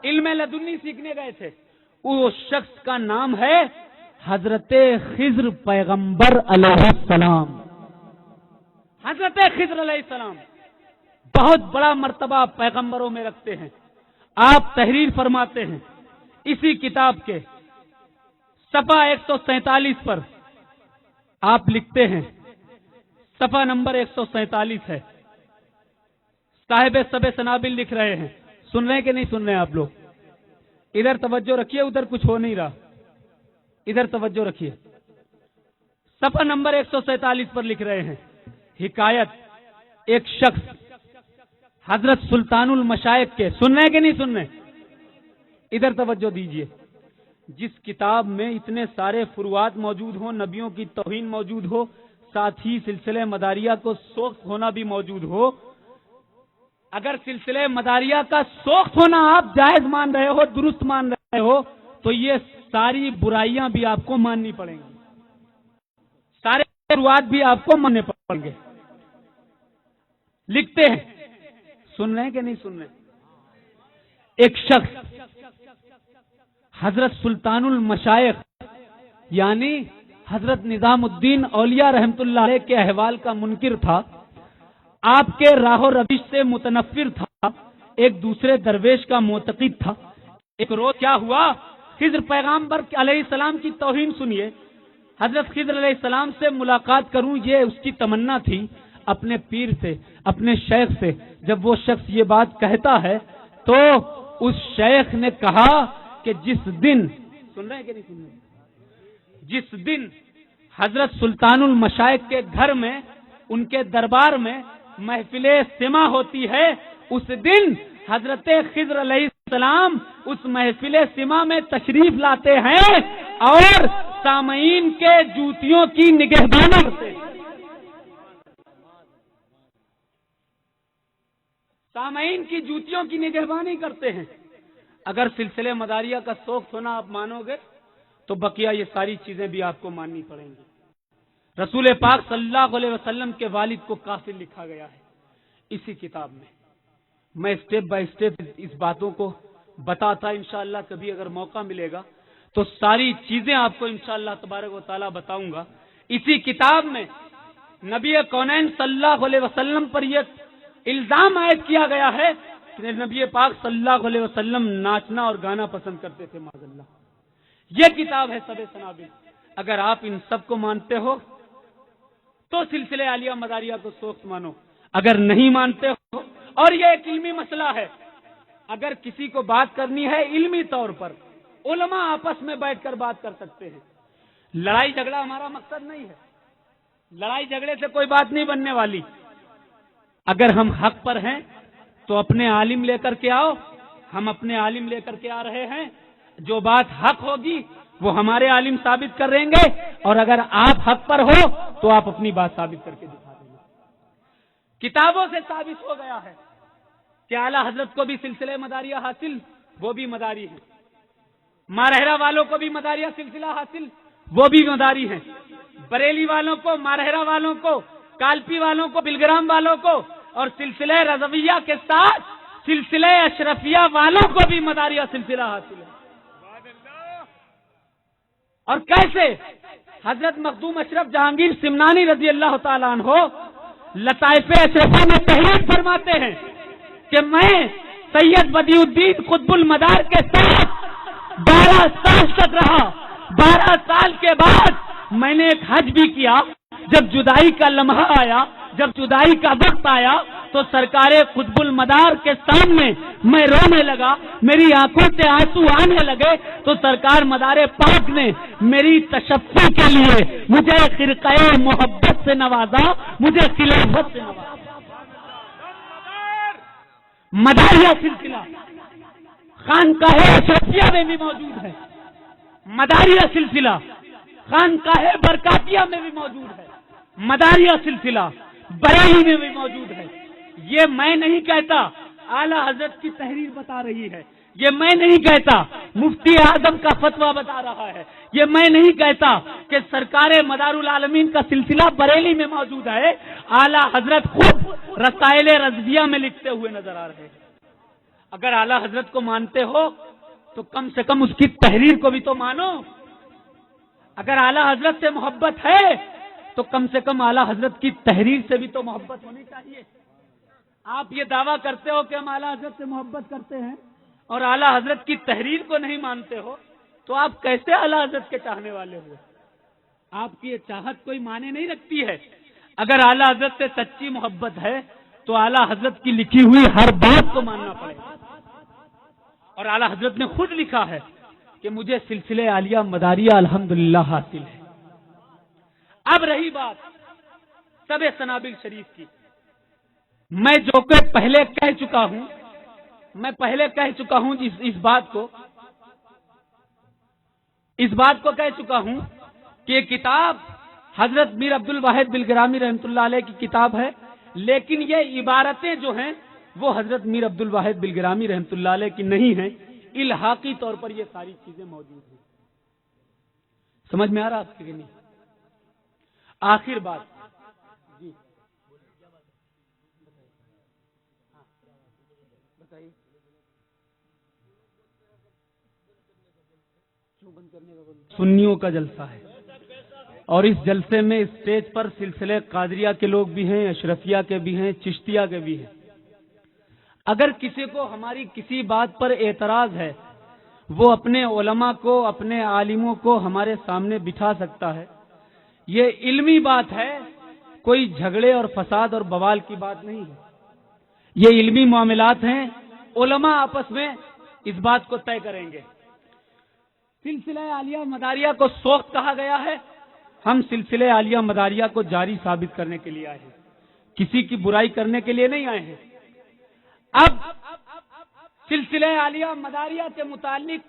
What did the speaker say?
علم لدنی سیکھنے گئے تھے، اس شخص کا نام ہے حضرت خضر پیغمبر علیہ السلام۔ حضرت خضر علیہ السلام بہت بڑا مرتبہ پیغمبروں میں رکھتے ہیں۔ آپ تحریر فرماتے ہیں اسی کتاب کے صفحہ 147 پر، آپ لکھتے ہیں، صفحہ نمبر 147 ہے، صاحب سب سنابل لکھ رہے ہیں، سن رہے ہیں کہ نہیں سن رہے ہیں آپ لوگ؟ ادھر توجہ رکھیے، ادھر کچھ ہو نہیں رہا، ادھر توجہ رکھیے۔ صفحہ نمبر 147 پر لکھ رہے ہیں، حکایت ایک شخص حضرت سلطان المشائخ کے، سن رہے ہیں کہ نہیں سن رہے؟ ادھر توجہ دیجئے۔ جس کتاب میں اتنے سارے فروعات موجود ہوں، نبیوں کی توہین موجود ہو، ساتھ ہی سلسلہ مداریہ کو سوخت ہونا بھی موجود ہو، اگر سلسلہ مداریہ کا سوخت ہونا آپ جائز مان رہے ہو، درست مان رہے ہو، تو یہ ساری برائیاں بھی آپ کو ماننی پڑیں گی، سارے فروعات بھی آپ کو ماننے پڑیں گے۔ لکھتے ہیں، سن رہے ہیں کہ نہیں سن رہے؟ ایک شخص حضرت سلطان المشائخ یعنی حضرت نظام الدین اولیاء رحمت اللہ علیہ کے احوال کا منکر تھا، آپ کے راہ و روش سے متنفر تھا، ایک دوسرے درویش کا معتقد تھا۔ ایک روز کیا ہوا، خضر پیغمبر علیہ السلام کی توہین سنیے۔ حضرت خضر علیہ السلام سے ملاقات کروں، یہ اس کی تمنا تھی اپنے پیر سے، اپنے شیخ سے۔ جب وہ شخص یہ بات کہتا ہے تو اس شیخ نے کہا کہ جس دن، سن رہے ہیں کہ نہیں سن رہے، جس دن حضرت سلطان المشائخ کے گھر میں، ان کے دربار میں محفل سما ہوتی ہے، اس دن حضرت خضر علیہ السلام اس محفل سما میں تشریف لاتے ہیں اور سامعین کے جوتیوں کی نگہبانی کرتے ہیں۔ سامعین کی جوتیوں کی نگہبانی کرتے ہیں۔ اگر سلسلے مداریہ کا سوخت ہونا آپ مانو گے تو بقیہ یہ ساری چیزیں بھی آپ کو ماننی پڑیں گی۔ رسول پاک صلی اللہ علیہ وسلم کے والد کو کافر لکھا گیا ہے اسی کتاب میں۔ میں اسٹیپ بائی اسٹیپ اس باتوں کو بتاتا انشاءاللہ، کبھی اگر موقع ملے گا تو ساری چیزیں آپ کو انشاءاللہ تبارک و تعالی بتاؤں گا۔ اسی کتاب میں نبی کونین صلی اللہ علیہ وسلم پر یہ الزام عائد کیا گیا ہے کہ نبی پاک صلی اللہ علیہ وسلم ناچنا اور گانا پسند کرتے تھے، معاذ اللہ۔ یہ کتاب ہے سب سنابل۔ اگر آپ ان سب کو مانتے ہو تو سلسلے عالیہ مداریہ کو سوخت مانو، اگر نہیں مانتے ہو، اور یہ ایک علمی مسئلہ ہے، اگر کسی کو بات کرنی ہے علمی طور پر، علماء آپس میں بیٹھ کر بات کر سکتے ہیں۔ لڑائی جھگڑا ہمارا مقصد نہیں ہے، لڑائی جھگڑے سے کوئی بات نہیں بننے والی۔ اگر ہم حق پر ہیں تو اپنے عالم لے کر کے آؤ، ہم اپنے عالم لے کر کے آ رہے ہیں، جو بات حق ہوگی وہ ہمارے عالم ثابت کر رہیں گے، اور اگر آپ حق پر ہو تو آپ اپنی بات ثابت کر کے دکھا دیں گے۔ کتابوں سے ثابت ہو گیا ہے کہ اعلیٰ حضرت کو بھی سلسلہ مداریہ حاصل، وہ بھی مداری ہیں۔ مارہرہ والوں کو بھی مداریہ سلسلہ حاصل، وہ بھی مداری ہیں۔ بریلی والوں کو، مارہرہ والوں کو، کالپی والوں کو، بلگرام والوں کو، اور سلسلہ رضویہ کے ساتھ سلسلہ اشرفیہ والوں کو بھی مداریہ سلسلہ حاصل ہے۔ اور کیسے؟ حضرت مخدوم اشرف جہانگیر سمنانی رضی اللہ تعالیٰ عنہ لطائف اشرفیہ میں تحریر فرماتے ہیں کہ میں سید بدیع الدین قطب المدار کے ساتھ 12 سال تک رہا۔ 12 سال کے بعد میں نے ایک حج بھی کیا۔ جب جدائی کا لمحہ آیا، جب جدائی کا وقت آیا تو سرکار قطب المدار کے سامنے میں رونے لگا، میری آنکھوں سے آنسو آنے لگے، تو سرکار مدار پاک نے میری تشفی کے لیے مجھے خرقہ محبت سے نوازا، مجھے خلافت سے نوازا۔ مداریہ سلسلہ خانقاہ اشرفیہ میں بھی موجود ہے، مداریہ سلسلہ خانقاہ برکاتیہ میں بھی موجود ہے، مداریہ سلسلہ بریلی میں بھی موجود ہے۔ یہ میں نہیں کہتا، اعلیٰ حضرت کی تحریر بتا رہی ہے، یہ میں نہیں کہتا، مفتی اعظم کا فتویٰ بتا رہا ہے، یہ میں نہیں کہتا کہ سرکار مدار العالمین کا سلسلہ بریلی میں موجود ہے، اعلیٰ حضرت خود رسائل رضویہ میں لکھتے ہوئے نظر آ رہے ہیں۔ اگر اعلی حضرت کو مانتے ہو تو کم سے کم اس کی تحریر کو بھی تو مانو. اگر اعلی حضرت سے محبت ہے تو کم سے کم اعلی حضرت کی تحریر سے بھی تو محبت ہونی چاہیے. آپ یہ دعویٰ کرتے ہو کہ ہم اعلی حضرت سے محبت کرتے ہیں اور اعلی حضرت کی تحریر کو نہیں مانتے ہو, تو آپ کیسے اعلی حضرت کے چاہنے والے ہو؟ آپ کی یہ چاہت کوئی معنی نہیں رکھتی ہے. اگر اعلی حضرت سے سچی محبت ہے تو اعلی حضرت کی لکھی ہوئی ہر بات کو ماننا پڑے گا. اور اعلی حضرت نے خود لکھا ہے کہ مجھے سلسلہ عالیہ مداریہ الحمدللہ حاصل ہے. اب رہی بات سب سنابل شریف کی, میں جو کہ پہلے کہہ چکا ہوں اس بات کو کہہ چکا ہوں کہ یہ کتاب حضرت میر عبد الواحد بلگرامی رحمۃ اللہ علیہ کی کتاب ہے, لیکن یہ عبارتیں جو ہیں وہ حضرت میر عبد الواحد بلگرامی رحمۃ اللہ علیہ کی نہیں ہیں, الحاقی طور پر یہ ساری چیزیں موجود ہیں. سمجھ میں آ رہا آپ کے نہیں؟ آخر بات جی بتائیے, سنیوں کا جلسہ ہے اور اس جلسے میں اسٹیج پر سلسلہ قادریہ کے لوگ بھی ہیں, اشرفیہ کے بھی ہیں, چشتیہ کے بھی ہیں. اگر کسی کو ہماری کسی بات پر اعتراض ہے وہ اپنے علماء کو, اپنے عالموں کو ہمارے سامنے بٹھا سکتا ہے. یہ علمی بات ہے, کوئی جھگڑے اور فساد اور بوال کی بات نہیں ہے. یہ علمی معاملات ہیں, علماء آپس میں اس بات کو طے کریں گے. سلسلہ عالیہ مداریہ کو سوخت کہا گیا ہے, ہم سلسلہ عالیہ مداریہ کو جاری ثابت کرنے کے لیے آئے ہیں, کسی کی برائی کرنے کے لیے نہیں آئے ہیں. اب سلسلہ عالیہ مداریہ کے متعلق